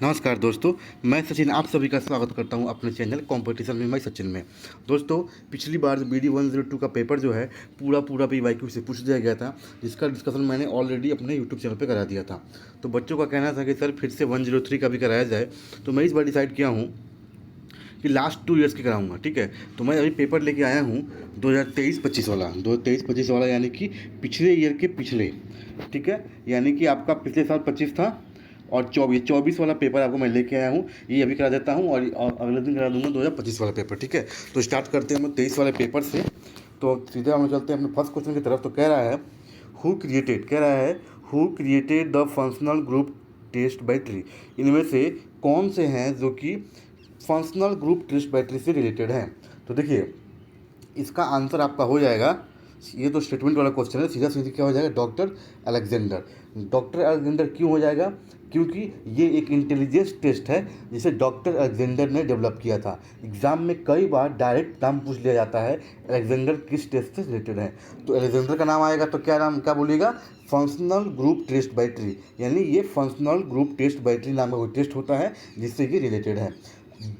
नमस्कार दोस्तों, मैं सचिन आप सभी का स्वागत करता हूं अपने चैनल कंपटीशन में मैं सचिन में। दोस्तों, पिछली बार BD 102 का पेपर जो है पूरा PYQ से पूछ दिया गया था, जिसका डिस्कशन मैंने ऑलरेडी अपने यूट्यूब चैनल पे करा दिया था। तो बच्चों का कहना था कि सर फिर से 103 का भी कराया जाए। तो मैं इस बार डिसाइड किया हूँ कि लास्ट 2 ईयर्स की कराऊंगा। ठीक है, तो मैं अभी पेपर लेके आया हूँ 2023-25 वाला, 2023-25 वाला यानी कि पिछले ईयर के पिछले। ठीक है, यानी कि आपका पिछले साल 25 था और 24 वाला पेपर आपको मैं लेके आया हूँ। ये अभी करा देता हूँ और अगले दिन करा दूंगा 2025 वाला पेपर। ठीक है, तो स्टार्ट करते हैं हम 23 वाले पेपर से। तो सीधे हम चलते हैं अपने फर्स्ट क्वेश्चन की तरफ। तो कह रहा है who created the functional group test battery. इनमें से कौन से हैं जो कि फंक्शनल ग्रुप टेस्ट बैटरी से रिलेटेड हैं। तो देखिए, इसका आंसर आपका हो जाएगा, ये तो स्टेटमेंट वाला क्वेश्चन है, सीधा सीधी क्या हो जाएगा, डॉक्टर अलेक्जेंडर। डॉक्टर अलेक्जेंडर क्यों हो जाएगा? क्योंकि ये एक इंटेलिजेंस टेस्ट है जिसे डॉक्टर अलेक्जेंडर ने डेवलप किया था। एग्जाम में कई बार डायरेक्ट नाम पूछ लिया जाता है, अलेक्जेंडर किस टेस्ट से रिलेटेड है। तो अलेक्जेंडर का नाम आएगा तो क्या बोलिएगा, फंक्शनल ग्रुप टेस्ट बैटरी, यानी ये फंक्शनल ग्रुप टेस्ट बैटरी नाम का कोई टेस्ट होता है जिससे ये रिलेटेड है।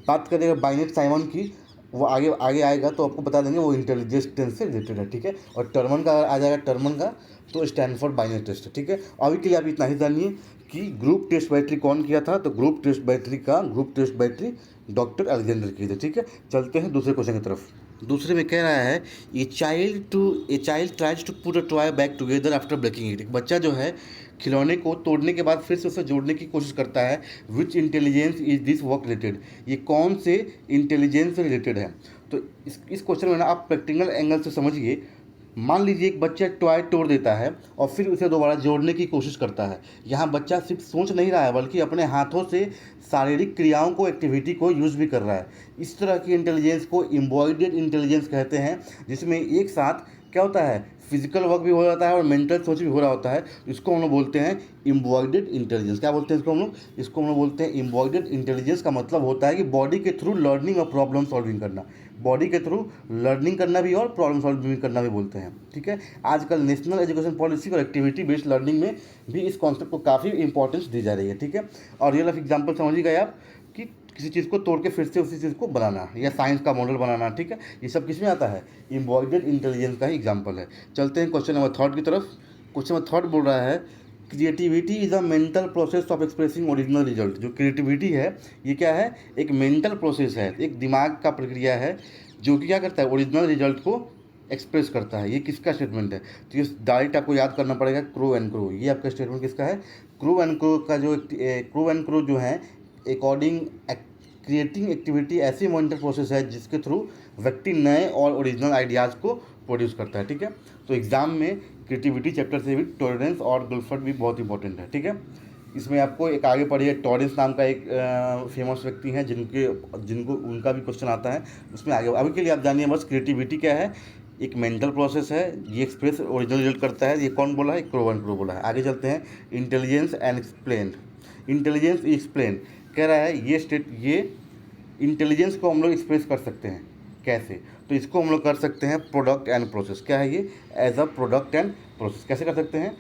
बात करेगा बाइनेट साइमन की, वो आगे आगे आएगा तो आपको बता देंगे, वो इंटेलिजेंस टेस्ट से रिलेटेड है। ठीक है, और टर्मन का आ जाएगा, टर्मन का तो स्टैनफोर्ड बाइनेट टेस्ट है। ठीक है, अभी के लिए आप इतना ही जानिए कि ग्रुप टेस्ट बैटरी कौन किया था। तो group test battery doctor Alexander की थी। ठीक है, चलते हैं दूसरे क्वेश्चन की तरफ। दूसरे में कह रहा है a child tries to put a toy back together after breaking it. एक बच्चा जो है खिलौने को तोड़ने के बाद फिर से उसे जोड़ने की कोशिश करता है। Which intelligence is this work related, ये कौन से इंटेलिजेंस से रिलेटेड है। तो इस क्वेश्चन में ना आप प्रैक्टिकल एंगल से समझिए। मान लीजिए एक बच्चा टॉय तोड़ देता है और फिर उसे दोबारा जोड़ने की कोशिश करता है। यहाँ बच्चा सिर्फ सोच नहीं रहा है बल्कि अपने हाथों से शारीरिक क्रियाओं को, एक्टिविटी को यूज़ भी कर रहा है। इस तरह की इंटेलिजेंस को एम्बॉयडेड इंटेलिजेंस कहते हैं, जिसमें एक साथ क्या होता है, फिजिकल वर्क भी हो जाता है और मेंटल सोच भी हो रहा होता है। इसको हम लोग बोलते हैं एम्बॉयडेड इंटेलिजेंस। क्या बोलते हैं इसको हम लोग बोलते हैं एम्बॉयडेड इंटेलिजेंस। का मतलब होता है कि बॉडी के थ्रू लर्निंग और प्रॉब्लम सॉल्विंग करना, बॉडी के थ्रू लर्निंग करना भी और प्रॉब्लम सॉल्विंग करना भी बोलते हैं। ठीक है, आजकल नेशनल एजुकेशन पॉलिसी और एक्टिविटी बेस्ड लर्निंग में भी इस कॉन्सेप्ट को काफ़ी इंपॉर्टेंस दी जा रही है। ठीक है, और रियल लाइफ एग्जाम्पल समझ गए आप कि किसी चीज़ को तोड़ के फिर से उसी चीज़ को बनाना या साइंस का मॉडल बनाना। ठीक है, ये सब किस में आता है, एम्बॉयडेड इंटेलिजेंस का ही एग्जाम्पल है। चलते हैं क्वेश्चन नंबर 3 की तरफ। क्वेश्चन नंबर 3 बोल रहा है creativity is a mental process of expressing original result. जो क्रिएटिविटी है ये क्या है, एक मेंटल प्रोसेस है, एक दिमाग का प्रक्रिया है जो कि क्या करता है, ओरिजिनल रिजल्ट को एक्सप्रेस करता है। ये किसका स्टेटमेंट है? तो ये डायरेक्ट आपको याद करना पड़ेगा, क्रो एंड क्रो। ये आपका स्टेटमेंट किसका है? क्रो एंड क्रो का जो क्रो एंड क्रो जो है, अकॉर्डिंग क्रिएटिंग एक्टिविटी ऐसी मेंटल प्रोसेस है जिसके थ्रू व्यक्ति नए और ओरिजिनल आइडियाज़ को प्रोड्यूस करता है। ठीक है, तो एग्जाम में क्रिएटिविटी चैप्टर से भी टॉलरेंस और गुल्फर्ड भी बहुत इंपॉर्टेंट है। ठीक है, इसमें आपको एक आगे पढ़िए, टॉरेंस नाम का एक फेमस व्यक्ति हैं जिनको उनका भी क्वेश्चन आता है उसमें आगे। अभी के लिए आप जानिए बस क्रिएटिविटी क्या है, एक मेंटल प्रोसेस है, ये एक्सप्रेस ओरिजिनल रिजल्ट करता है। ये कौन बोला है? क्रो एंड क्रो बोला है। आगे चलते हैं, intelligence and explain. Intelligence explain कह रहा है ये इंटेलिजेंस को हम लोग एक्सप्रेस कर सकते हैं कैसे? तो इसको हम लोग कर सकते हैं प्रोडक्ट एंड प्रोसेस। क्या है ये? As a product and process. कैसे कर सकते हैं?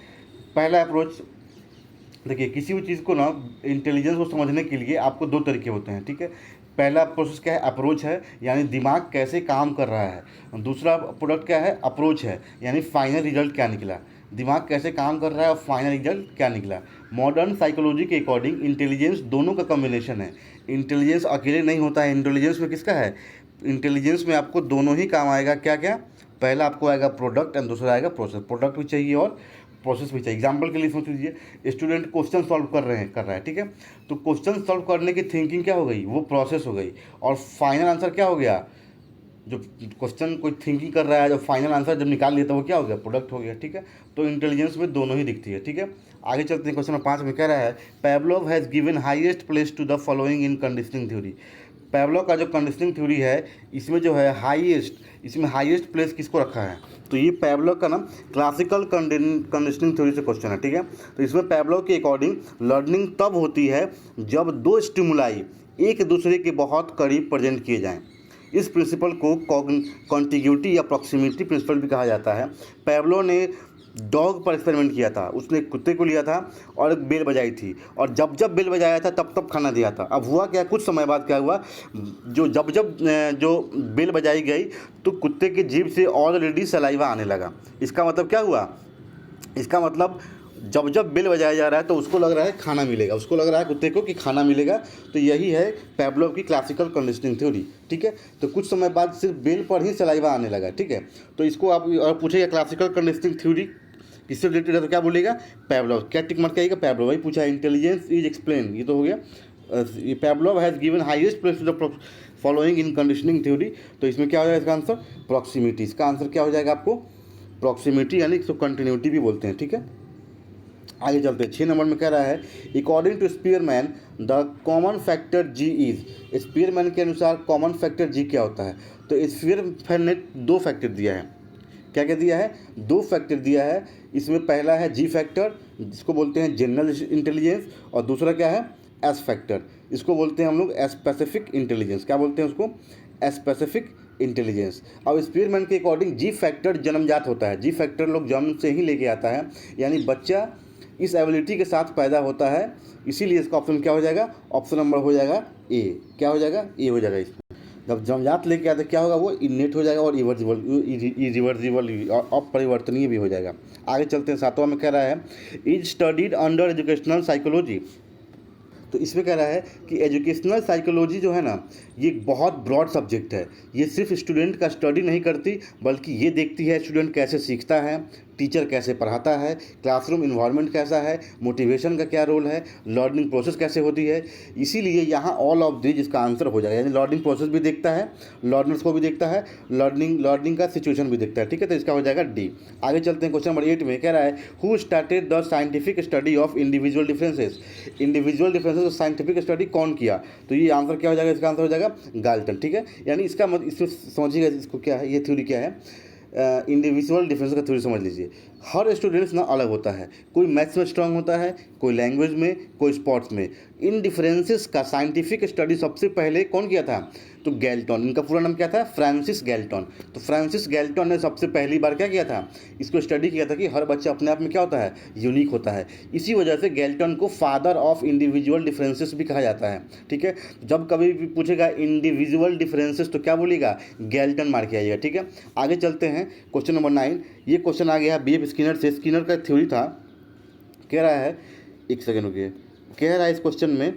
पहला अप्रोच देखिए, किसी भी चीज़ को ना इंटेलिजेंस को समझने के लिए आपको 2 तरीके होते हैं। ठीक है, पहला प्रोसेस क्या है? अप्रोच है, यानी दिमाग कैसे काम कर रहा है। दूसरा प्रोडक्ट क्या है? अप्रोच है, यानी फाइनल रिजल्ट क्या निकला, दिमाग कैसे काम कर रहा है और फाइनल रिजल्ट क्या निकला। मॉडर्न साइकोलॉजी के अकॉर्डिंग इंटेलिजेंस दोनों का कॉम्बिनेशन है। इंटेलिजेंस अकेले नहीं होता है, इंटेलिजेंस में किसका है, इंटेलिजेंस में आपको दोनों ही काम आएगा। क्या क्या? पहला आपको आएगा प्रोडक्ट एंड दूसरा आएगा प्रोसेस। प्रोडक्ट भी चाहिए और प्रोसेस भी चाहिए। एग्जाम्पल के लिए सोच लीजिए, स्टूडेंट क्वेश्चन सॉल्व कर रहा है। ठीक है, तो क्वेश्चन सॉल्व करने की थिंकिंग क्या हो गई, वो प्रोसेस हो गई, और फाइनल आंसर क्या हो गया, जो क्वेश्चन कोई थिंकिंग कर रहा है, जो फाइनल आंसर जब निकाल लेता है वो क्या हो गया, प्रोडक्ट हो गया। ठीक है, तो इंटेलिजेंस में दोनों ही दिखती है। ठीक है, आगे चलते हैं। क्वेश्चन नंबर 5 में कह रहा है Pavlov has given highest place to the following in conditioning theory. Pavlov का जो कंडीशनिंग थ्योरी है इसमें जो है इसमें हाईएस्ट प्लेस किसको रखा है? तो ये पैवलोव का ना क्लासिकल कंडीशनिंग थ्योरी से क्वेश्चन है। ठीक है, तो इसमें पैवलोव के अकॉर्डिंग लर्निंग तब होती है जब 2 स्टिमुलाई एक दूसरे के बहुत करीब प्रेजेंट किए जाएं। इस प्रिंसिपल को कॉन्टिग्यूटी या प्रॉक्सिमिटी प्रिंसिपल भी कहा जाता है। पैवलोव ने डॉग पर एक्सपेरिमेंट किया था। उसने कुत्ते को लिया था और एक बेल बजाई थी, और जब जब बेल बजाया था तब तब खाना दिया था। अब हुआ क्या, कुछ समय बाद क्या हुआ, जो बेल बजाई गई तो कुत्ते की जीभ से ऑलरेडी सलाइवा आने लगा। इसका मतलब क्या हुआ, इसका मतलब जब जब बेल बजाया जा रहा है तो उसको लग रहा है खाना मिलेगा, उसको लग रहा है कुत्ते को कि खाना मिलेगा। तो यही है पेवलोव की क्लासिकल कंडीशनिंग थ्योरी। ठीक है, तो कुछ समय बाद सिर्फ बेल पर ही सलाइवा आने लगा। ठीक है, तो इसको आप अगर पूछेगा क्लासिकल कंडीशनिंग थ्योरी किससे रिलेटेड है तो क्या बोलेगा, पेवलोव। क्या टिक मार्क आएगा, पेवलोव। वही पूछा, इंटेलिजेंस इज एक्सप्लेन, ये तो हो गया। Pavlov has given highest place to the following in conditioning theory. तो इसमें क्या हो जाएगा इसका आंसर, प्रॉक्सिमिटी। इसका आंसर क्या हो जाएगा आपको, प्रॉक्सिमिटी, यानी इसको कंटिन्यूटी भी बोलते हैं। ठीक है, आगे चलते हैं। 6 नंबर में कह रहा है according to Spearman the common factor G is. Spearman के अनुसार कॉमन फैक्टर जी क्या होता है। तो स्पीयरमैन ने 2 फैक्टर दिया है। क्या क्या दिया है, 2 फैक्टर दिया है। इसमें पहला है जी फैक्टर, जिसको बोलते हैं जनरल इंटेलिजेंस, और दूसरा क्या है, एस फैक्टर, इसको बोलते हैं हम लोग स्पेसिफिक इंटेलिजेंस। क्या बोलते हैं उसको, स्पेसिफिक इंटेलिजेंस। अब स्पीयरमैन के अकॉर्डिंग जी फैक्टर जन्मजात होता है। जी फैक्टर लोग जन्म से ही लेके आता है, यानी बच्चा इस एबिलिटी के साथ पैदा होता है। इसीलिए इसका ऑप्शन क्या हो जाएगा, ऑप्शन नंबर हो जाएगा ए। क्या हो जाएगा, ए हो जाएगा। इसमें जब जन्मजात लेके आते क्या होगा, वो इनेट हो जाएगा और इरिवर्सिबल अपरिवर्तनीय भी हो जाएगा। आगे चलते हैं। 7वां में कह रहा है is studied under educational psychology. तो इसमें कह रहा है कि एजुकेशनल साइकोलॉजी जो है ना, ये एक बहुत ब्रॉड सब्जेक्ट है। ये सिर्फ स्टूडेंट का स्टडी नहीं करती, बल्कि ये देखती है स्टूडेंट कैसे सीखता है, टीचर कैसे पढ़ाता है, क्लासरूम इन्वायरमेंट कैसा है, मोटिवेशन का क्या रोल है, लर्निंग प्रोसेस कैसे होती है। इसीलिए यहाँ ऑल ऑफ दिस इसका आंसर हो जाएगा। यानी लर्निंग प्रोसेस भी देखता है, लर्नर्स को भी देखता है, लर्निंग का सिचुएशन भी देखता है। ठीक है, तो इसका हो जाएगा डी। आगे चलते हैं। क्वेश्चन नंबर 8 में कह रहा है who started the scientific study of individual differences. Individual differences scientific study कौन किया। तो ये आंसर क्या हो जाएगा, इसका आंसर हो जाएगा गाल्टन। ठीक है, यानी इसका मतलब इसमें समझिएगा इसको क्या है, ये थ्योरी क्या है, इंडिविजुअल डिफरेंस का थ्योरी समझ लीजिए। हर स्टूडेंट्स ना अलग होता है, कोई मैथ्स में स्ट्रांग होता है, कोई लैंग्वेज में, कोई स्पोर्ट्स में। इन डिफरेंसेस का साइंटिफिक स्टडी सबसे पहले कौन किया था, तो गैल्टन। इनका पूरा नाम क्या था, फ्रांसिस गैल्टन। तो फ्रांसिस गैल्टन ने सबसे पहली बार क्या किया था, इसको स्टडी किया था कि हर बच्चा अपने आप में क्या होता है, यूनिक होता है। इसी वजह से गैल्टन को फादर ऑफ इंडिविजुअल डिफरेंसेस भी कहा जाता है। ठीक है, जब कभी भी पूछेगा इंडिविजुअल डिफरेंसेस तो क्या बोलेगा, गैल्टन मार के आइएगा। ठीक है, आगे चलते हैं। क्वेश्चन नंबर 9, ये क्वेश्चन आ गया बीएफ स्किनर से। स्किनर का थ्योरी था, कह रहा है, एक सेकेंड रुकिए, कह रहा है इस क्वेश्चन में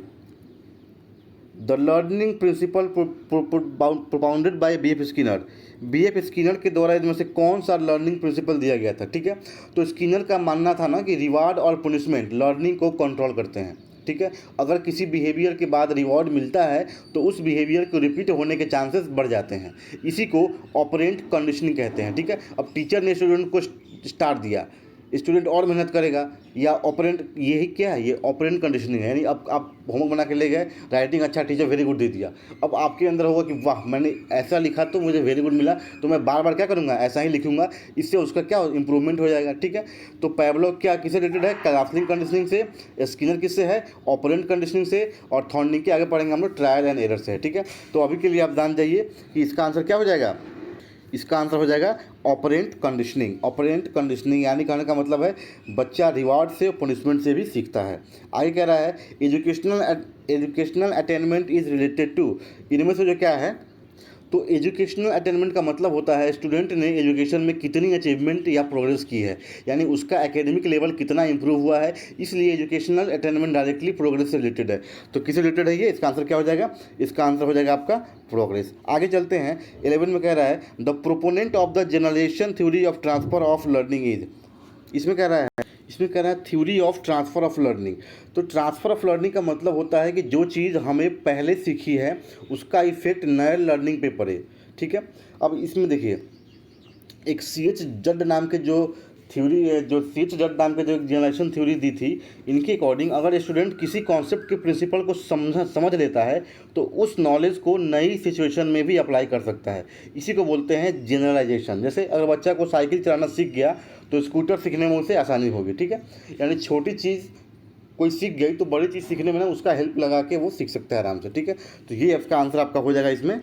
the learning principle propounded by BF Skinner. BF Skinner के द्वारा इनमें से कौन सा लर्निंग प्रिंसिपल दिया गया था। ठीक है, तो स्किनर का मानना था ना कि रिवार्ड और पनिशमेंट लर्निंग को कंट्रोल करते हैं। ठीक है, अगर किसी बिहेवियर के बाद रिवॉर्ड मिलता है तो उस बिहेवियर को रिपीट होने के चांसेस बढ़ जाते हैं। इसी को ऑपरेंट कंडीशनिंग कहते हैं। ठीक है, अब टीचर ने स्टूडेंट को स्टार दिया, स्टूडेंट और मेहनत करेगा, या ऑपरेंट, यही क्या है, ये ऑपरेंट कंडीशनिंग है। यानी अब आप होमवर्क बना के ले गए, राइटिंग अच्छा, टीचर वेरी गुड दे दिया। अब आपके अंदर होगा कि वाह मैंने ऐसा लिखा तो मुझे वेरी गुड मिला, तो मैं बार बार क्या करूँगा, ऐसा ही लिखूंगा। इससे उसका क्या इंप्रूवमेंट हो जाएगा। ठीक है, तो पेवलोव क्या किससे रिलेटेड है, क्लासनिंग कंडीशनिंग से, स्किनर किससे है, ऑपरेंट कंडीशनिंग से, और थॉर्निक के आगे पढ़ेंगे हम लोग ट्रायल एंड एरर से। ठीक है, तो अभी के लिए आप जान जाइए कि इसका आंसर क्या हो जाएगा, इसका आंसर हो जाएगा ऑपरेंट कंडीशनिंग। ऑपरेंट कंडीशनिंग यानी कहने का मतलब है बच्चा रिवार्ड से और पनिशमेंट से भी सीखता है। आगे कह रहा है educational attainment is related to. इनमें से जो क्या है, तो एजुकेशनल अटेनमेंट का मतलब होता है स्टूडेंट ने एजुकेशन में कितनी अचीवमेंट या प्रोग्रेस की है, यानी उसका एकेडमिक लेवल कितना इंप्रूव हुआ है। इसलिए एजुकेशनल अटेनमेंट डायरेक्टली प्रोग्रेस से रिलेटेड है। तो किससे रिलेटेड है ये, इसका आंसर क्या हो जाएगा, इसका आंसर हो जाएगा आपका प्रोग्रेस। आगे चलते हैं। 11 में कह रहा है the proponent of the generation theory of transfer of learning is. इसमें कह रहा है theory of transfer of learning. तो ट्रांसफ़र ऑफ लर्निंग का मतलब होता है कि जो चीज़ हमें पहले सीखी है उसका इफेक्ट नए लर्निंग पे पड़े। ठीक है, अब इसमें देखिए एक CH जड नाम के जो थ्योरी, जो CH जड नाम के जो जनरेशन थ्योरी दी थी, इनके अकॉर्डिंग अगर स्टूडेंट किसी कॉन्सेप्ट के प्रिंसिपल को समझ लेता है तो उस नॉलेज को नई सिचुएशन में भी अप्लाई कर सकता है। इसी को बोलते हैं जनरलाइजेशन। जैसे अगर बच्चा को साइकिल चलाना सीख गया तो स्कूटर सीखने में उसे आसानी होगी। ठीक है, यानी छोटी चीज़ कोई सीख गई तो बड़ी चीज़ सीखने में ना उसका हेल्प लगा के वो सीख सकता है आराम से। ठीक है, तो ये इसका आंसर आपका हो जाएगा इसमें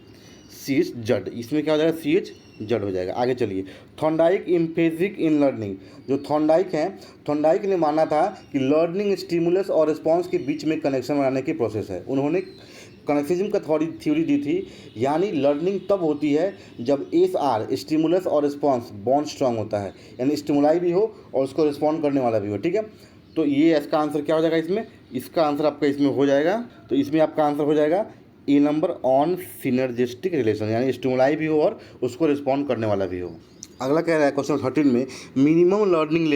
CH जड। इसमें क्या हो जाएगा, CH जड़ हो जाएगा। आगे चलिए, थॉर्नडाइक इम्फेसिक इन लर्निंग। जो थॉर्नडाइक हैं, थॉर्नडाइक ने माना था कि लर्निंग स्टिमुलस और रिस्पॉन्स के बीच में कनेक्शन बनाने की प्रोसेस है। उन्होंने कनेक्टिज्म का थ्योरी दी थी, यानी लर्निंग तब होती है जब एस आर स्टिमुलस और रिस्पॉन्स बॉन्ड स्ट्रांग होता है, यानी स्टिमुलाई भी हो और उसको रिस्पॉन्ड करने वाला भी हो। ठीक है, तो ये इसका आंसर क्या हो जाएगा इसमें, इसका आंसर आपका इसमें हो जाएगा, तो इसमें आपका आंसर हो जाएगा ए नंबर ऑन सिनर्जिस्टिक रिलेशन, यानी स्टिमुलाई भी हो और उसको रिस्पॉन्ड करने वाला भी हो। अगला कह रहा है क्वेश्चन 13 में, minimum learning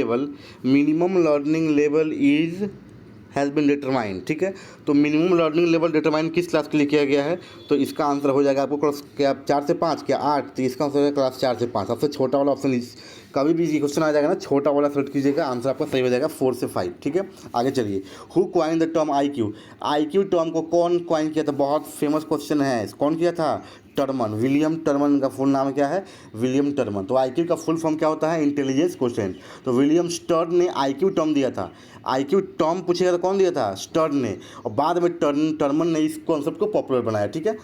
level is has been determined. ठीक है, तो मिनिमम लर्निंग लेवल डिटरमाइन किस क्लास के लिए किया गया है, तो इसका आंसर हो जाएगा आपको क्लास क्या 4 से 5 क्या 8, तो इसका आंसर है क्लास 4 से 5। सबसे छोटा वाला ऑप्शन कभी भी ये क्वेश्चन आ जाएगा ना, छोटा वाला सेलेक्ट कीजिएगा, आंसर आपका सही हो जाएगा 4 से 5। ठीक है, आगे चलिए, who coin the term I Q term को कौन क्वाइन किया था, बहुत फेमस क्वेश्चन है, कौन किया था, टर्मन, विलियम टर्मन का फुल नाम क्या है, विलियम टर्मन। तो आईक्यू का फुल फॉर्म क्या होता है, इंटेलिजेंस क्वेश्चन। तो विलियम स्टर्ड ने आईक्यू टर्म दिया था, आईक्यू टर्म पूछेगा तो कौन दिया था, स्टर्ड ने, और बाद में टर्मन ने इस कॉन्सेप्ट को पॉपुलर बनाया। ठीक है,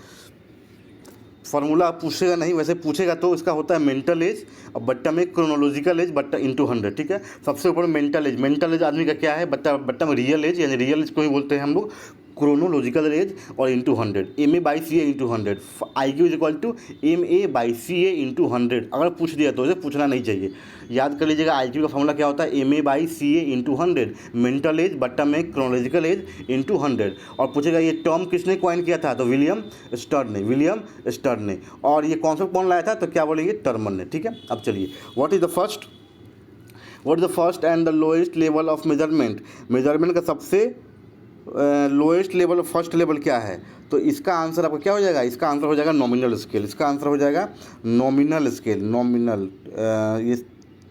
फार्मूला पूछेगा नहीं, वैसे पूछेगा तो इसका होता है मेंटल एज और बट्टा में क्रोनोलॉजिकल एज बट्टा इंटू 100। ठीक है, सबसे ऊपर मेंटल एज आदमी का क्या है, बट्टा में रियल एज, यानी रियल एज को ही बोलते हैं हम लोग, क्रोनोलॉजिकल एज और into 100, MA/CA into 100, IQ is equal to MA/CA into 100। अगर पूछ दिया तो इसे पूछना नहीं चाहिए, याद कर लीजिएगा IQ का फॉर्मूला क्या होता है, MA/CA इंटू 100, मेंटल एज बट्टा में क्रोनोलॉजिकल एज इंटू 100। और पूछेगा ये टर्म किसने क्वाइन किया था, तो विलियम स्टर्ड ने, और ये कॉन्सेप्ट कौन लाया था, तो क्या बोलेंगे, टर्मन ने। ठीक है, अब चलिए, what is the first and the lowest level of measurement का सबसे लोएस्ट लेवल और फर्स्ट लेवल क्या है, तो इसका आंसर आपका क्या हो जाएगा, इसका आंसर हो जाएगा नॉमिनल स्केल। इसका आंसर हो जाएगा नॉमिनल स्केल, ये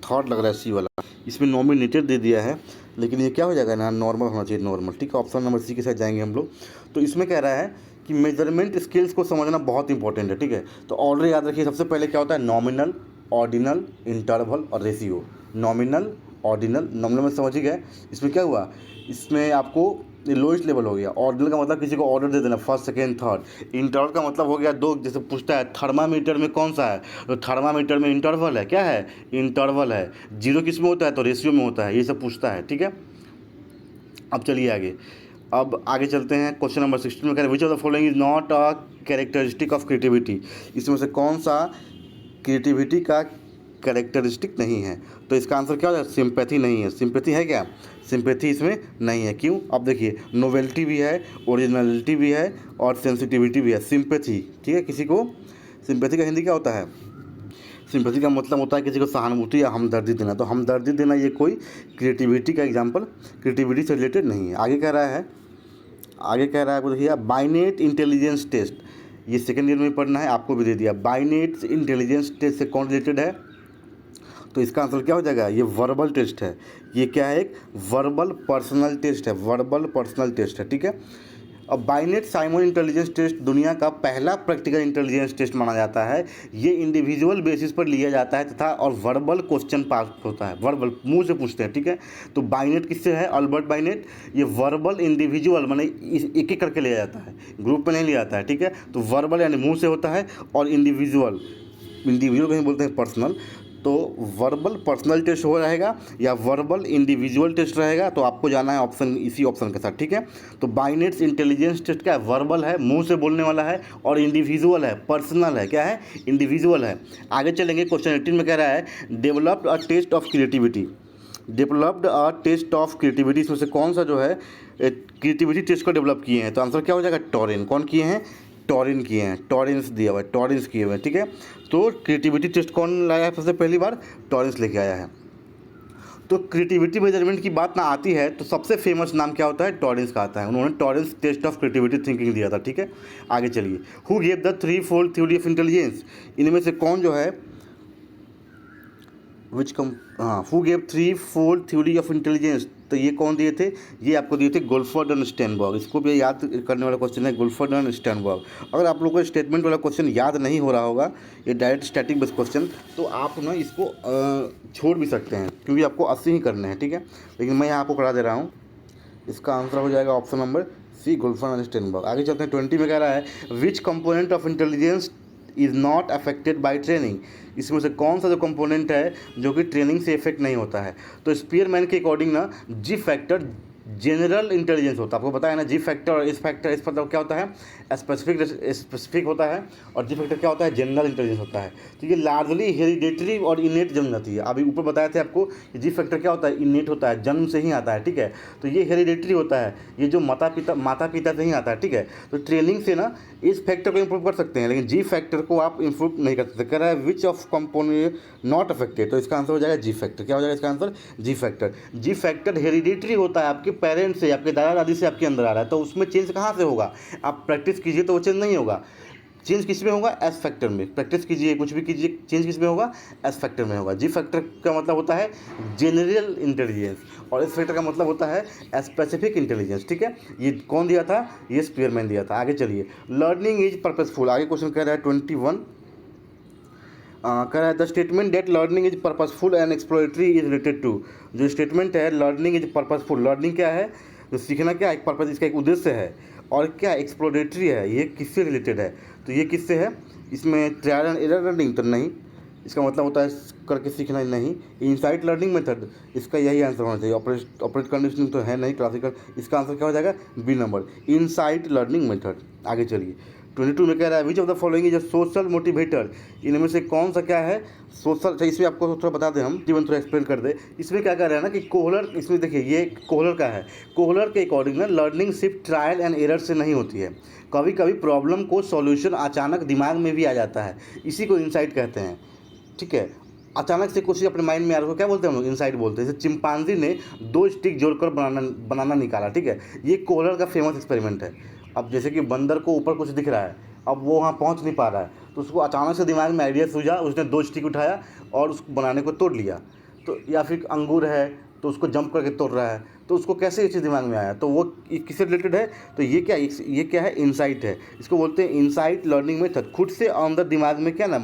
थर्ड लग रहा है सी वाला, इसमें नॉमिनेटेड दे दिया है, लेकिन ये क्या हो जाएगा ना, नॉर्मल होना चाहिए, नॉर्मल। ठीक है, ऑप्शन नंबर सी के साथ जाएंगे हम लोग। तो इसमें कह रहा है कि मेजरमेंट स्केल्स को समझना बहुत इंपॉर्टेंट है। ठीक है, तो ऑर्डर याद रखिए, सबसे पहले क्या होता है, नॉमिनल, ऑर्डिनल, इंटरवल और रेशियो। नॉमिनल में समझ ही गए, इसमें क्या हुआ, इसमें आपको लोएस्ट लेवल हो गया। ऑर्डिनल का मतलब किसी को ऑर्डर दे देना, फर्स्ट सेकेंड थर्ड। इंटरवल का मतलब हो गया 2, जैसे पूछता है थर्मामीटर में कौन सा है, तो थर्मामीटर में इंटरवल है, क्या है, इंटरवल है। 0 किस में होता है, तो रेशियो में होता है, ये सब पूछता है। ठीक है, अब चलिए आगे, अब आगे चलते हैं। क्वेश्चन नंबर 16 में कह रहे हैं, विच of the following is not a characteristic of creativity. इसमें से कौन सा क्रिएटिविटी का कैरेक्टरिस्टिक नहीं है, तो इसका आंसर क्या हो जाएगा, सिंपैथी नहीं है। सिंपैथी है क्या, सिंपैथी इसमें नहीं है, क्यों, अब देखिए, नोवेल्टी भी है, ओरिजिनलिटी भी है और सेंसिटिविटी भी है, सिंपैथी। ठीक है, किसी को सिंपैथी का हिंदी क्या होता है, सिंपैथी का मतलब होता है किसी को सहानुभूति या हमदर्दी देना, तो हमदर्दी देना ये कोई क्रिएटिविटी का एग्जाम्पल, क्रिएटिविटी से रिलेटेड नहीं है। आगे कह रहा है आपको देखिए, बाइनेट इंटेलिजेंस टेस्ट, ये सेकेंड ईयर में पढ़ना है, आपको भी दे दिया। बाइनेट इंटेलिजेंस टेस्ट से कौन रिलेटेड है, तो इसका आंसर क्या हो जाएगा, ये वर्बल टेस्ट है। ये क्या है, एक वर्बल पर्सनल टेस्ट है। ठीक है, अब बाइनेट साइमन इंटेलिजेंस टेस्ट दुनिया का पहला प्रैक्टिकल इंटेलिजेंस टेस्ट माना जाता है। ये इंडिविजुअल बेसिस पर लिया जाता है तथा और वर्बल क्वेश्चन पास होता है, वर्बल मुंह से पूछते हैं। ठीक है, तो बाइनेट किससे है, अल्बर्ट बाइनेट। ये वर्बल इंडिविजुअल माने एक एक करके लिया जाता है, ग्रुप में नहीं लिया जाता है। ठीक है, तो वर्बल यानी मुंह से होता है, और इंडिविजुअल कहीं बोलते हैं पर्सनल, तो वर्बल पर्सनल टेस्ट हो रहेगा या वर्बल इंडिविजुअल टेस्ट रहेगा, तो आपको जाना है ऑप्शन, इसी ऑप्शन के साथ। ठीक है, तो बाइनेट्स इंटेलिजेंस टेस्ट क्या है, वर्बल है, मुंह से बोलने वाला है, और इंडिविजुअल है, पर्सनल है, क्या है, इंडिविजुअल है। आगे चलेंगे, क्वेश्चन 18 में कह रहा है, developed a test of creativity. इसमें से कौन सा जो है क्रिएटिविटी टेस्ट को डेवलप किए हैं, तो आंसर क्या हो जाएगा, टॉरिन। कौन किए हैं, टॉरिन किए हैं, टॉरिन्स दिया हुआ है, टॉरिन्स किए हुए हैं। ठीक है, तो क्रिएटिविटी टेस्ट कौन लाया है सबसे पहली बार, टॉरिन्स लेके आया है। तो क्रिएटिविटी मेजरमेंट की बात ना आती है तो सबसे फेमस नाम क्या होता है, टॉरिन्स का आता है। उन्होंने टॉरिन्स टेस्ट ऑफ क्रिएटिविटी थिंकिंग दिया था। ठीक है, आगे चलिए, who gave the 3-fold theory of intelligence. इनमें से कौन जो है who gave 3-fold theory of intelligence, तो ये कौन दिए थे, ये आपको दिए थे गुल्फर्ड एंड स्टेनबर्ग। इसको भी याद करने वाला क्वेश्चन है, गुल्फर्ड एंड स्टेनबर्ग। अगर आप लोगों को स्टेटमेंट वाला क्वेश्चन याद नहीं हो रहा होगा, ये डायरेक्ट स्टैटिक बेस्ड क्वेश्चन, तो आप ना इसको छोड़ भी सकते हैं, क्योंकि आपको 80 ही करने हैं। ठीक है, लेकिन मैं यहाँ आपको करा दे रहा हूँ, इसका आंसर हो जाएगा option number C, गुल्फर्ड and Steinberg. आगे चलते हैं, 20 में कह रहा है, विच component of intelligence is not affected by training. इसमें से कौन सा जो कंपोनेंट है जो कि ट्रेनिंग से इफेक्ट नहीं होता है? तो स्पीयरमैन के अकॉर्डिंग ना जी फैक्टर जनरल इंटेलिजेंस होता है। आपको बताया ना जी फैक्टर और इस फैक्टर, इस मतलब क्या होता है? स्पेसिफिक होता है, और जी फैक्टर क्या होता है? जनरल इंटेलिजेंस होता है। तो ये लार्जली हेरिडेटरी और इनेट जन्म जाती है। अभी ऊपर बताए थे आपको कि जी फैक्टर क्या होता है? इनेट होता है, जन्म से ही आता है, ठीक है। तो ये हेरिडेटरी होता है, ये जो माता पिता से ही आता है, ठीक है। तो ट्रेनिंग से ना इस फैक्टर को इंप्रूव कर सकते हैं, लेकिन जी फैक्टर को आप इंप्रूव नहीं कर सकते। कह रहा है which of component not affected, तो इसका आंसर हो जाएगा जी फैक्टर। क्या हो जाएगा इसका आंसर? जी फैक्टर। जी फैक्टर हेरिडेटरी होता है, आपके पेरेंट्स से, आपके दादा दादी से आपके अंदर आ रहा है, तो उसमें चेंज कहाँ से होगा? आप प्रैक्टिस कीजिए तो वो चेंज नहीं होगा। चेंज किस में होगा? एस फैक्टर में। प्रैक्टिस कीजिए, कुछ भी कीजिए, चेंज किस में होगा? एस फैक्टर में होगा। जी फैक्टर का मतलब होता है जनरल इंटेलिजेंस, और एस फैक्टर का मतलब होता है स्पेसिफिक इंटेलिजेंस, ठीक है। ये कौन दिया था? ये स्पीयरमैन दिया था। आगे चलिए, लर्निंग इज पर्पसफुल। आगे क्वेश्चन कह रहा है 21, कह रहा है the statement that learning is purposeful and exploratory is related to. जो स्टेटमेंट है लर्निंग इज पर्पसफुल, लर्निंग क्या है? जो सीखना क्या एक पर्पस, इसका एक उद्देश्य है, और क्या एक्सप्लोरेटरी है, ये किससे रिलेटेड है? तो ये किससे है? इसमें ट्रायल एंड एरर लर्निंग तो नहीं, इसका मतलब होता है करके सीखना नहीं। इनसाइट लर्निंग मेथड, इसका यही आंसर होना चाहिए। ऑपरेट कंडीशनिंग तो है नहीं, क्लासिकल। इसका आंसर क्या हो जाएगा? B number, insight learning method. आगे चलिए, 22 में कह रहा है which of the following is a social motivator. इनमें से कौन सा क्या है सोशल? अच्छा, इसमें आपको थोड़ा बता दें, हम जीवन थोड़ा एक्सप्लेन कर दे। इसमें क्या कह रहा है ना कि कोहलर, इसमें देखिए ये कोहलर का है। कोहलर के अकॉर्डिंग ना लर्निंग सिर्फ ट्रायल एंड एरर से नहीं होती है, कभी कभी प्रॉब्लम को सॉल्यूशन अचानक दिमाग में भी आ जाता है, इसी को इंसाइट कहते हैं, ठीक है। अचानक से कुछ अपने माइंड में आ रहा है, क्या बोलते हैं हम लोग? इंसाइट बोलते हैं। जैसे चिंपांजी ने 2 स्टिक जोड़कर बनाना निकाला, ठीक है। ये कोहलर का फेमस एक्सपेरिमेंट है। अब जैसे कि बंदर को ऊपर कुछ दिख रहा है, अब वो वहाँ पहुँच नहीं पा रहा है, तो उसको अचानक से दिमाग में आइडिया सूझा, उसने 2 स्टिक उठाया और उसको बनाने को तोड़ लिया। तो या फिर अंगूर है तो उसको जंप करके तोड़ रहा है, तो उसको कैसे ये चीज़ दिमाग में आया? तो वो किससे रिलेटेड है? तो ये क्या है? इंसाइट है। इसको बोलते हैं इंसाइट लर्निंग मेथड। खुद से अंदर दिमाग में क्या ना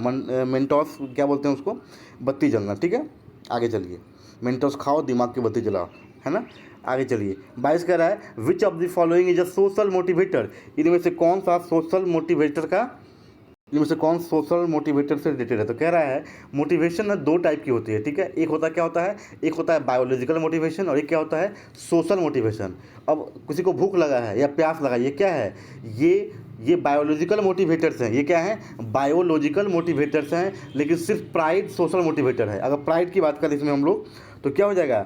मेंटोस क्या बोलते हैं उसको? बत्ती जलना, ठीक है। आगे चलिए, मेंटोस खाओ, दिमाग की बत्ती जलाओ, है ना। आगे चलिए, 22 कह रहा है which of the following is a social motivator. इनमें से कौन सा सोशल मोटिवेटर का, इनमें से कौन सोशल मोटिवेटर से रिलेटेड है? तो कह रहा है मोटिवेशन ना 2 टाइप की होती है, ठीक है। एक होता क्या होता है? एक होता है बायोलॉजिकल मोटिवेशन, और एक क्या होता है? Social motivation. अब किसी को भूख लगा है या प्यास लगा, ये क्या है? ये बायोलॉजिकल मोटिवेटर्स हैं। ये क्या है? बायोलॉजिकल मोटिवेटर्स हैं। लेकिन सिर्फ प्राइड सोशल मोटिवेटर है। अगर प्राइड की बात करें इसमें हम लोग, तो क्या हो जाएगा?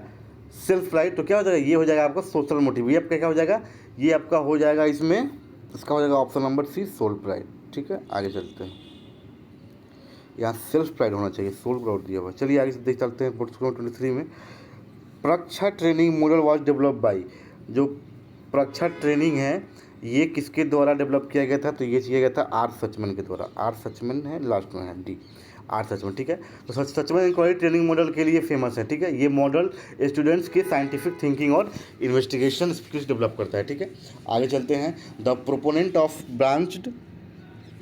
Self pride. तो क्या हो जाएगा? ये हो जाएगा आपका सोशल मोटिव। ये आपका क्या हो जाएगा? ये आपका हो जाएगा इसमें, इसका हो जाएगा option number C, soul pride, ठीक है। आगे चलते हैं, यहाँ सेल्फ प्राइड होना चाहिए, सोल प्राइड दिया हुआ। चलिए आगे देख चलते हैं। 23 में प्रक्षा training model was develop by. जो प्रक्षा ट्रेनिंग है ये किसके द्वारा डेवलप किया गया था? तो ये किया गया था आर सचमन के द्वारा। आर सचमन है, लास्ट में है डी, आर सचमन, ठीक है। तो सचमन इंक्वायरी ट्रेनिंग मॉडल के लिए फेमस है, ठीक है। ये मॉडल स्टूडेंट्स के साइंटिफिक थिंकिंग और इन्वेस्टिगेशन स्किल्स डेवलप करता है, ठीक है। आगे चलते हैं, the proponent of branched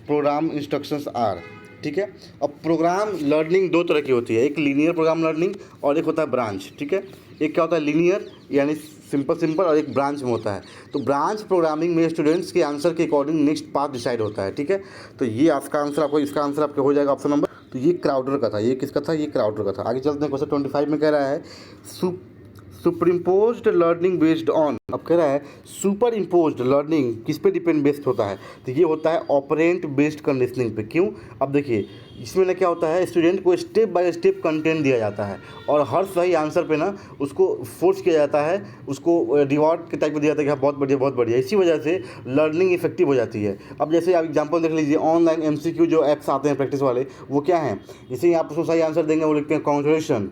program instructions are, ठीक है। अब प्रोग्राम लर्निंग 2 तरह की होती है, एक लीनियर प्रोग्राम लर्निंग और एक होता है ब्रांच, ठीक है। एक क्या होता है? लीनियर यानी सिंपल, और एक ब्रांच में होता है। तो ब्रांच प्रोग्रामिंग में स्टूडेंट्स के आंसर के अकॉर्डिंग नेक्स्ट पाथ डिसाइड होता है, ठीक है। तो ये आपका आंसर, आपको इसका आंसर आपका हो जाएगा ऑप्शन नंबर। तो ये क्राउडर का था। ये किसका था? ये क्राउडर का था। आगे चलते हैं, क्वेश्चन 25 में कह रहा है सुपरइम्पोज्ड लर्निंग बेस्ड ऑन। अब कह रहा है सुपर इम्पोज्ड लर्निंग किस पे डिपेंड बेस्ड होता है? तो ये होता है ऑपरेंट बेस्ड कंडीशनिंग पे। क्यों? अब देखिए इसमें ना क्या होता है, स्टूडेंट को स्टेप बाय स्टेप कंटेंट दिया जाता है और हर सही आंसर पे ना उसको फोर्स किया जाता है, उसको रिवॉर्ड के टाइप में दिया जाता है कि हाँ बहुत बढ़िया बहुत बढ़िया। इसी वजह से लर्निंग इफेक्टिव हो जाती है। अब जैसे आप एग्जांपल देख लीजिए, ऑनलाइन MCQ जो ऐप्स आते हैं प्रैक्टिस वाले, वो क्या हैं? जैसे आप उसको सही आंसर देंगे, वो लिखते हैं congratulation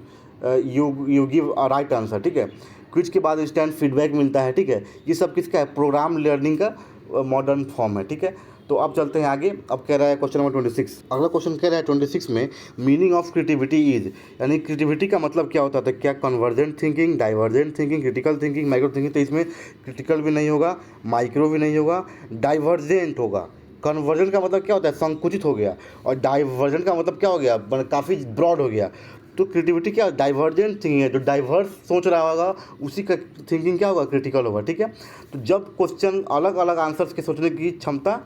you give a right answer, ठीक है। क्विज के बाद इंस्टेंट फीडबैक मिलता है, ठीक है। ये सब किसका है? प्रोग्राम लर्निंग का मॉडर्न फॉर्म है, ठीक है। तो अब चलते हैं आगे। अब कह रहा है क्वेश्चन नंबर 26, अगला क्वेश्चन कह रहा है 26 में मीनिंग ऑफ क्रिएटिविटी इज, यानी क्रिएटिविटी का मतलब क्या होता है? क्या convergent thinking, divergent thinking, critical thinking, micro thinking? तो इसमें क्रिटिकल भी नहीं होगा, माइक्रो भी नहीं होगा, डाइवर्जेंट होगा। कन्वर्जेंट का मतलब क्या होता है? संकुचित हो गया, और डाइवर्जेंट का मतलब क्या हो गया? काफ़ी ब्रॉड हो गया। तो क्रिएटिविटी क्या? डाइवर्जेंट थिंकिंग है, जो डाइवर्स सोच रहा होगा उसी का थिंकिंग क्या होगा? क्रिटिकल होगा, ठीक है। तो जब क्वेश्चन अलग अलग आंसर्स के सोचने की क्षमता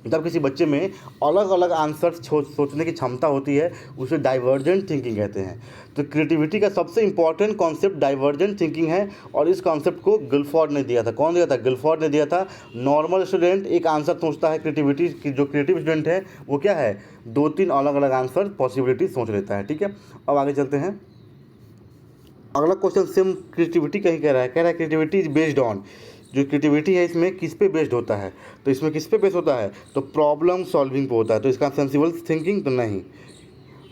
जब किसी बच्चे में अलग अलग आंसर सोचने की क्षमता होती है उसे डाइवर्जेंट थिंकिंग कहते हैं। तो क्रिएटिविटी का सबसे इंपॉर्टेंट कॉन्सेप्ट डाइवर्जेंट थिंकिंग है और इस कॉन्सेप्ट को गिलफोर्ड ने दिया था। कौन दिया था? गिलफोर्ड ने दिया था। नॉर्मल स्टूडेंट एक आंसर सोचता है, क्रिएटिविटी की जो क्रिएटिव स्टूडेंट है वो क्या है, 2-3 अलग अलग आंसर पॉसिबिलिटी सोच लेता है। ठीक है, अब आगे चलते हैं। अगला क्वेश्चन सेम क्रिएटिविटी का ही कह रहा है क्रिएटिविटी इज बेस्ड ऑन, जो क्रिएटिविटी है इसमें किस पे बेस्ड होता है? तो इसमें किस पे बेस्ड होता है? तो प्रॉब्लम सॉल्विंग पे होता है। तो इसका सेंसिबल थिंकिंग तो नहीं,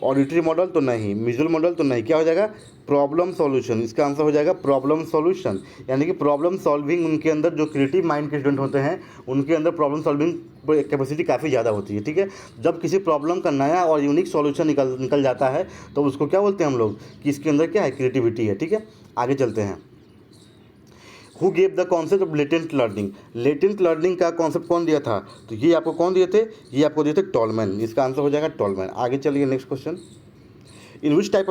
ऑडिटरी मॉडल तो नहीं, विजुअल मॉडल तो नहीं, क्या हो जाएगा? Problem solution. इसका आंसर हो जाएगा प्रॉब्लम सॉल्यूशन। यानी कि प्रॉब्लम सॉल्विंग उनके अंदर, जो क्रिएटिव माइंड के स्टूडेंट होते हैं उनके अंदर प्रॉब्लम सॉल्विंग कैपेसिटी काफ़ी ज़्यादा होती है। ठीक है, जब किसी प्रॉब्लम का नया और यूनिक सॉल्यूशन निकल जाता है तो उसको क्या बोलते हैं हम लोग कि इसके अंदर क्या है, क्रिएटिविटी है। ठीक है, आगे चलते हैं। Who gave the concept of latent learning? Latent learning का कॉन्सेप्ट कौन दिया था? तो ये आपको कौन दिए थे? ये आपको दिए थे टॉलमैन। इसका आंसर हो जाएगा टॉलमैन। आगे चलिए next question. In which type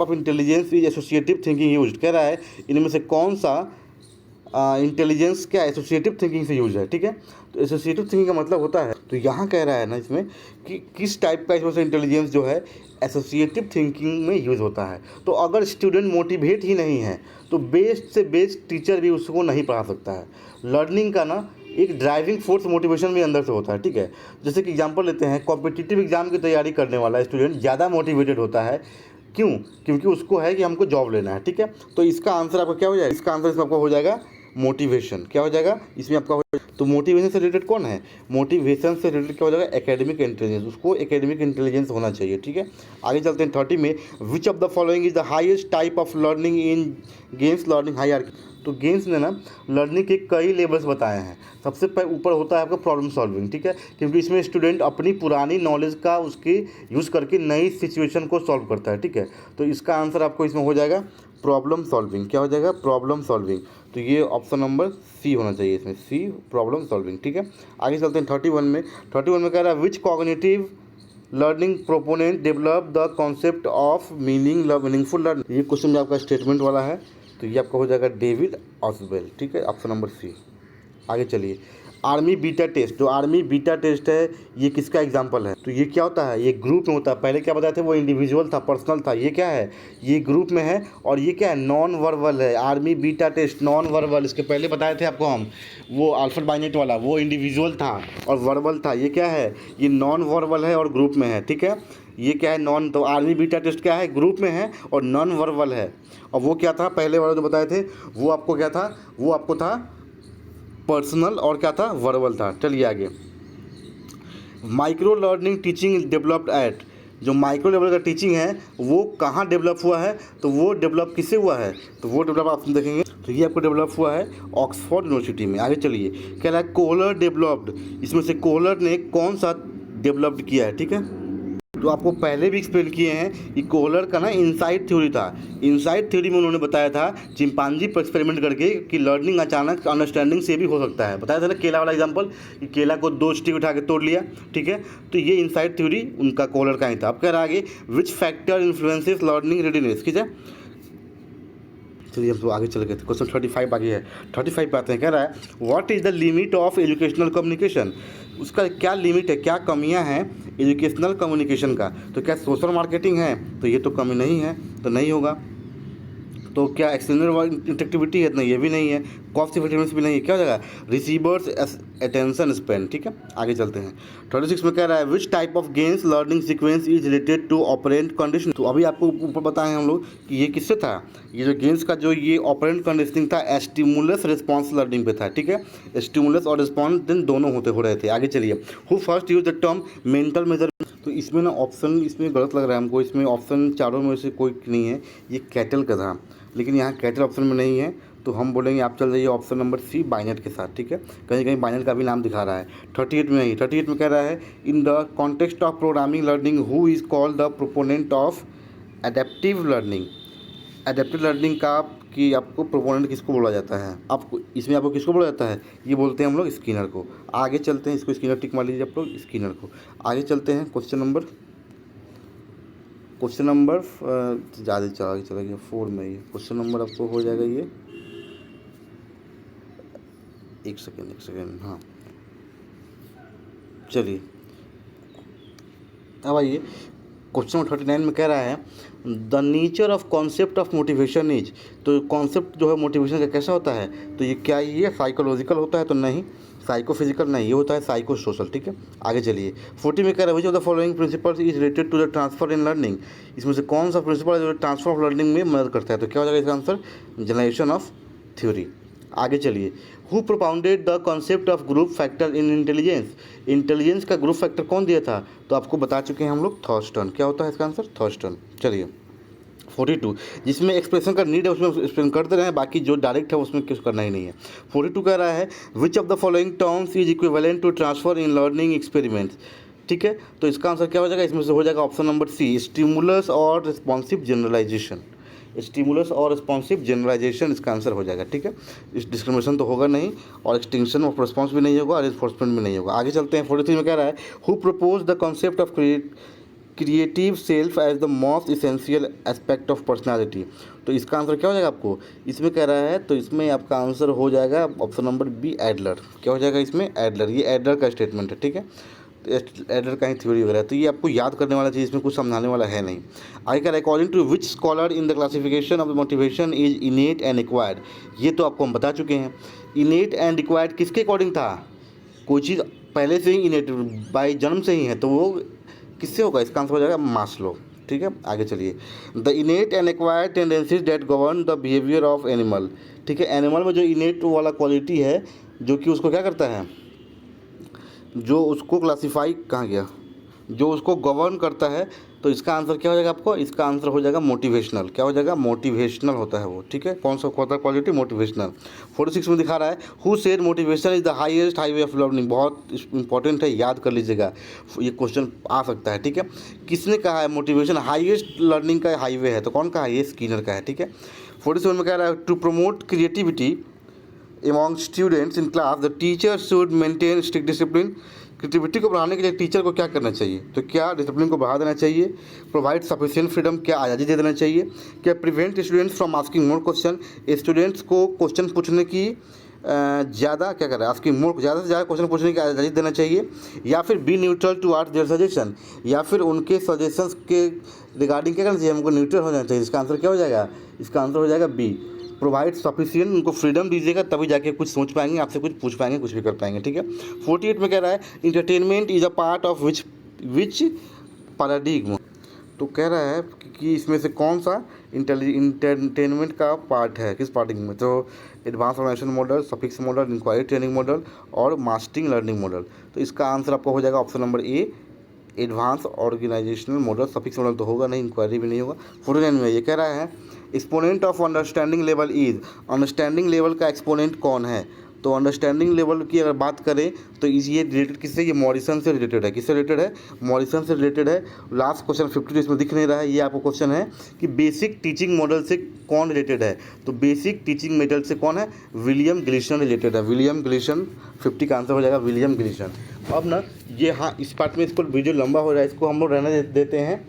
of intelligence is associative thinking use? कह रहा है इनमें से कौन सा इंटेलिजेंस क्या एसोसिएटिव थिंकिंग से यूज है। ठीक है, तो एसोसिएटिव थिंकिंग का मतलब होता है, तो यहाँ कह रहा है ना इसमें कि किस टाइप का इसमें से इंटेलिजेंस जो है एसोसिएटिव थिंकिंग में यूज़ होता है। तो अगर स्टूडेंट मोटिवेट ही नहीं है तो बेस्ट से बेस्ट टीचर भी उसको नहीं पढ़ा सकता है। लर्निंग का ना एक ड्राइविंग फोर्स मोटिवेशन भी अंदर से होता है। ठीक है, जैसे कि एग्जांपल लेते हैं, कॉम्पिटिटिव एग्जाम की तैयारी करने वाला स्टूडेंट ज़्यादा मोटिवेटेड होता है। क्यों? क्योंकि उसको है कि हमको जॉब लेना है। ठीक है, तो इसका आंसर आपका क्या हो जाएगा? इसका आंसर इसमें आपका हो जाएगा मोटिवेशन। क्या हो जाएगा इसमें आपका हो जाएगा? तो मोटिवेशन से रिलेटेड कौन है? मोटिवेशन से रिलेटेड क्या हो जाएगा? Academic intelligence. उसको एकेडमिक इंटेलिजेंस होना चाहिए। ठीक है, आगे चलते हैं 30 में। विच of the following is the highest type of learning in games learning hierarchy? तो गेम्स ने ना लर्निंग के कई लेवल्स बताए हैं। सबसे ऊपर होता है आपका प्रॉब्लम सॉल्विंग। ठीक है, क्योंकि इसमें स्टूडेंट अपनी पुरानी नॉलेज का उसके यूज़ करके नई सिचुएशन को सॉल्व करता है। ठीक है, तो इसका आंसर आपको इसमें हो जाएगा प्रॉब्लम सॉल्विंग। क्या हो जाएगा? Problem solving. तो ये ऑप्शन नंबर सी होना चाहिए इसमें, सी प्रॉब्लम सॉल्विंग। ठीक है, आगे चलते हैं 31 में। 31 में कह रहा है which cognitive learning proponent develop the concept of meaningful learning? ये क्वेश्चन जो आपका स्टेटमेंट वाला है तो ये आपका हो जाएगा डेविड ऑसवेल। ठीक है, ऑप्शन नंबर सी। आगे चलिए, आर्मी बीटा टेस्ट। जो आर्मी बीटा टेस्ट है ये किसका एग्जाम्पल है? तो ये क्या होता है? ये ग्रुप में होता है। पहले क्या बताए थे? वो इंडिविजुअल था, पर्सनल था। ये क्या है? ये ग्रुप में है और ये क्या है? नॉन वर्बल है। Army beta test non verbal. इसके पहले बताए थे आपको हम, वो अल्फाबेट बाइनेट वाला वो इंडिविजुअल था और वर्बल था। ये क्या है? ये नॉन वर्बल है और ग्रुप में है। ठीक है, ये क्या है? नॉन। तो आर्मी बीटा टेस्ट क्या है? ग्रुप में है और नॉन वर्बल है। और वो क्या था? पहले वाले जो बताए थे वो आपको क्या था? वो आपको था पर्सनल और क्या था? वर्बल था। चलिए आगे, micro learning teaching developed eight. जो माइक्रो लेवल का टीचिंग है वो कहाँ डेवलप हुआ है? तो वो डेवलप किससे हुआ है? तो वो डेवलप आप देखेंगे तो ये आपको डेवलप हुआ है ऑक्सफोर्ड यूनिवर्सिटी में। आगे चलिए, कह रहा है कोहलर डेवलप्ड। इसमें से कोहलर ने कौन सा डेवलप्ड किया है? ठीक है, तो आपको पहले भी एक्सप्लेन किए हैं कि कोहलर का ना इनसाइट थ्योरी था। इनसाइट थ्योरी में उन्होंने बताया था चिंपांजी पर एक्सपेरिमेंट करके कि लर्निंग अचानक अंडरस्टैंडिंग से भी हो सकता है। बताया था ना केला वाला एग्जांपल, कि केला को 2 स्टिक उठा के तोड़ लिया। ठीक है, तो ये इनसाइट थ्योरी उनका कोहलर का ही था। अब कह रहा आगे which factor influences learning readiness. ठीक है, चलिए हम तो आगे चले गए थे। क्वेश्चन 35 आगे है, 35 पे आते हैं। कह रहा है what is the limit of educational communication? उसका क्या लिमिट है, क्या कमियां हैं एजुकेशनल कम्युनिकेशन का? तो क्या सोशल मार्केटिंग है? तो ये तो कमी नहीं है, तो नहीं होगा। तो क्या एक्सटर्नल इंटरेक्टिविटी है? नहीं, ये भी नहीं है। कॉस्ट इफेक्टिवनेस भी नहीं है। क्या हो जाएगा? Receivers attention span. ठीक है, आगे चलते हैं। 36 में कह रहा है which type of games learning sequence is related to operant condition. तो अभी आपको ऊपर बताएं हम लोग कि ये किससे था? ये जो गेम्स का जो ये ऑपरेंट कंडीशनिंग था स्टिमुलस रिस्पॉन्स लर्निंग पे था। ठीक है, स्टिमुलस और रिस्पॉन्स दिन दोनों हो रहे थे। आगे चलिए, who first use the term mental measurement. तो इसमें ना ऑप्शन इसमें गलत लग रहा है हमको। इसमें ऑप्शन चारों में से कोई नहीं है, ये कैटल का था, लेकिन यहाँ कैटल ऑप्शन में नहीं है। तो हम बोलेंगे आप चल जाइए ऑप्शन नंबर सी बाइनेट के साथ। ठीक है, कहीं कहीं बाइनेट का भी नाम दिखा रहा है। 38 में नहीं, 38 में कह रहा है in the context of programming learning who is called the proponent of adaptive learning. Adaptive learning का कि आपको प्रोपोनेंट किसको बोला जाता है? आपको इसमें आपको किसको बोला जाता है? ये बोलते हैं हम लोग स्किनर को। आगे चलते हैं, इसको स्किनर टिक मार लीजिए आप लोग, स्किनर को। आगे चलते हैं क्वेश्चन नंबर ज़्यादा चला गया 4 में। ये क्वेश्चन नंबर आपको हो जाएगा ये, एक सेकेंड हाँ, चलिए अब आइए, क्वेश्चन 39 में कह रहा है the nature of concept of motivation is. तो कॉन्सेप्ट जो है मोटिवेशन का कैसा होता है, तो ये क्या ये साइकोलॉजिकल होता है, तो नहीं, साइकोफिजिकल नहीं, ये होता है साइको सोशल। ठीक है, आगे चलिए 40 में कह रहा है which of the following principles is related to the transfer in learning. इसमें से कौन सा प्रिंसिपल है जो ट्रांसफर ऑफ लर्निंग में मदद करता है, तो क्या हो जाएगा इसका आंसर, जनरेशन ऑफ थ्योरी। आगे चलिए, who propounded the concept of group factor in intelligence. Intelligence का ग्रुप फैक्टर कौन दिया था, तो आपको बता चुके हैं हम लोग, थॉर्स्टन। क्या होता है इसका आंसर, थॉर्स्टन। चलिए 42, जिसमें एक्सप्रेशन का नीड है उसमें एक्सप्लेन करते रहे, बाकी जो डायरेक्ट है उसमें कुछ करना ही नहीं है। 42 कह रहा है which of the following terms is equivalent to transfer in learning experiments. ठीक है, तो इसका आंसर क्या हो जाएगा, इसमें से हो जाएगा ऑप्शन नंबर सी, स्टिमुलस और रिस्पॉन्सिव जनरलाइजेशन। स्टिमुलस और रिस्पॉन्सिव जनरलाइजेशन इसका आंसर हो जाएगा। ठीक है, इस डिस्क्रिमिनेशन तो होगा नहीं, और एक्सटिंक्शन ऑफ रिस्पॉन्स भी नहीं होगा, और इन्फोर्समेंट भी नहीं होगा। आगे चलते हैं 43 में कह रहा है who propose the concept of creative self as the most essential aspect of personality. तो इसका आंसर क्या हो जाएगा आपको, इसमें कह रहा है, तो इसमें आपका आंसर हो जाएगा ऑप्शन नंबर बी, एडलर। क्या हो जाएगा इसमें, एडलर। ये एडलर का स्टेटमेंट है। ठीक है, एडलर का ही थ्योरी वगैरह, तो ये आपको याद करने वाला चीज़, इसमें कुछ समझाने वाला है नहीं। आगे कह रहा है according to which scholar in the classification of motivation is innate and acquired. ये तो आपको हम बता चुके हैं। इनेट एंड एक्वायर्ड किसके अकॉर्डिंग था, कोई चीज़ पहले से ही इनेट बाई जन्म से ही है, तो वो किससे होगा, इसका आंसर हो जाएगा मास्लो। ठीक है, आगे चलिए, the innate and acquired tendencies that govern the behaviour of animal. ठीक है, एनिमल में जो इनेट वाला क्वालिटी है जो कि उसको क्या करता है, जो उसको क्लासीफाई कहाँ गया, जो उसको गवर्न करता है, तो इसका आंसर क्या हो जाएगा आपको, इसका आंसर हो जाएगा मोटिवेशनल। क्या हो जाएगा, मोटिवेशनल होता है वो। ठीक है, कौन सा होता है क्वालिटी, मोटिवेशनल। 46 में दिखा रहा है who said motivation is the highest highway of learning. बहुत इंपॉर्टेंट है, याद कर लीजिएगा, ये क्वेश्चन आ सकता है। ठीक है, किसने कहा है मोटिवेशन हाईएस्ट लर्निंग का हाईवे है, तो कौन कहा है, ये स्किनर का है। ठीक है, 47 में कह रहा है to promote creativity among students in class the teacher should maintain strict discipline। Creativity को बढ़ाने के लिए टीचर को क्या करना चाहिए, तो क्या डिसिप्लिन को बढ़ा देना चाहिए, प्रोवाइड सफिशिएंट फ्रीडम, क्या आज़ादी दे देना चाहिए, क्या prevent students from asking more question, students को क्वेश्चन पूछने की ज़्यादा क्या कर रहा है, आस्किंग मोर, ज़्यादा से ज़्यादा क्वेश्चन पूछने की आज़ादी देना चाहिए, या फिर be neutral to art their suggestion, या फिर उनके सजेशंस के रिगार्डिंग क्या करना चाहिए, हमको न्यूट्रल हो जाना चाहिए। इसका आंसर क्या हो जाएगा, इसका आंसर हो जाएगा बी, प्रोवाइड सफिशिएंट, उनको फ्रीडम दीजिएगा तभी जाके कुछ सोच पाएंगे, आपसे कुछ पूछ पाएंगे, कुछ भी कर पाएंगे। ठीक है, 48 में कह रहा है entertainment is a part of which paradigm. तो कह रहा है कि इसमें से कौन सा इंटरटेनमेंट का पार्ट है, किस पार्टिंग में, तो advance organization model, suffix model, inquiry training model और मास्टरिंग लर्निंग मॉडल। तो इसका आंसर आपका हो जाएगा option number A, advance organizational model. Suffix model तो होगा नहीं, इंक्वायरी भी नहीं होगा। 49 में ये कह रहा है exponent of understanding level is. Understanding level का एक्सपोनेंट कौन है, तो अंडरस्टैंडिंग लेवल की अगर बात करें तो ये रिलेटेड किससे, ये मॉरिसन से रिलेटेड है। किससे रिलेटेड है, मॉरिसन से रिलेटेड है। लास्ट क्वेश्चन 52 इसमें दिख नहीं रहा है, ये आपको क्वेश्चन है कि बेसिक टीचिंग मॉडल से कौन रिलेटेड है, तो बेसिक टीचिंग मॉडल से कौन है, विलियम ग्लिसन रिलेटेड है। विलियम ग्लिसन, 50 का आंसर हो जाएगा विलियम ग्लिसन। अब ना ये, हाँ इस पार्ट में इसको वीडियो लंबा हो रहा है, इसको हम लोग रहने देते हैं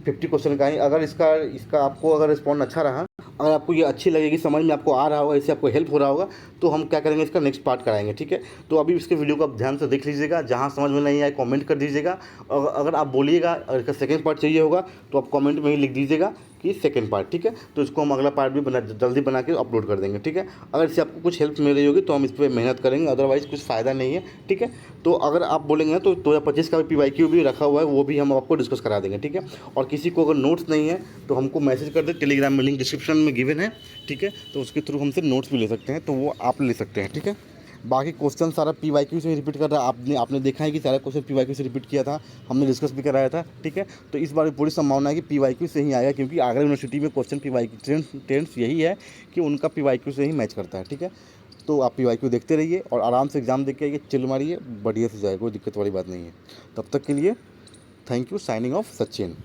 50 क्वेश्चन का ही। अगर इसका आपको अगर रिस्पॉन्ड अच्छा रहा, अगर आपको ये अच्छी लगेगी, समझ में आपको आ रहा होगा, इससे आपको हेल्प हो रहा होगा, तो हम क्या करेंगे, इसका नेक्स्ट पार्ट कराएंगे। ठीक है, तो अभी इसके वीडियो को आप ध्यान से देख लीजिएगा, जहाँ समझ में नहीं आए कमेंट कर दीजिएगा, और अगर आप बोलिएगा अगर इसका सेकंड पार्ट चाहिए होगा तो आप कमेंट में ही लिख दीजिएगा कि सेकंड पार्ट। ठीक है, तो इसको हम अगला पार्ट भी जल्दी बना के अपलोड कर देंगे। ठीक है, अगर इससे आपको कुछ हेल्प मिल रही होगी तो हम इस पर मेहनत करेंगे, अदरवाइज़ कुछ फ़ायदा नहीं है। ठीक है, तो अगर आप बोलेंगे तो 2025 का भी PYQ भी रखा हुआ है, वो भी हम आपको डिस्कस करा देंगे। ठीक है, और किसी को अगर नोट्स नहीं है तो हमको मैसेज कर दे, टेलीग्राम में लिंक डिस्क्रिप्शन में गिवन है। ठीक है, तो उसके थ्रू हमसे नोट्स भी ले सकते हैं, तो वो आप ले सकते हैं। ठीक है, बाकी क्वेश्चन सारा PYQ से रिपीट कर रहा है, आपने देखा है कि सारा क्वेश्चन PYQ से रिपीट किया था, हमने डिस्कस भी कराया था। ठीक है, तो इस बार पूरी संभावना है कि PYQ से ही आएगा, क्योंकि आगरा यूनिवर्सिटी में क्वेश्चन PYQ टेंस यही है कि उनका PYQ से ही मैच करता है। ठीक है, तो आप PYQ देखते रहिए और आराम से एग्जाम देख के आइए, चिल मारिए, बढ़िया से जाए, कोई दिक्कत वाली बात नहीं है। तब तक के लिए thank you, signing off Sachin.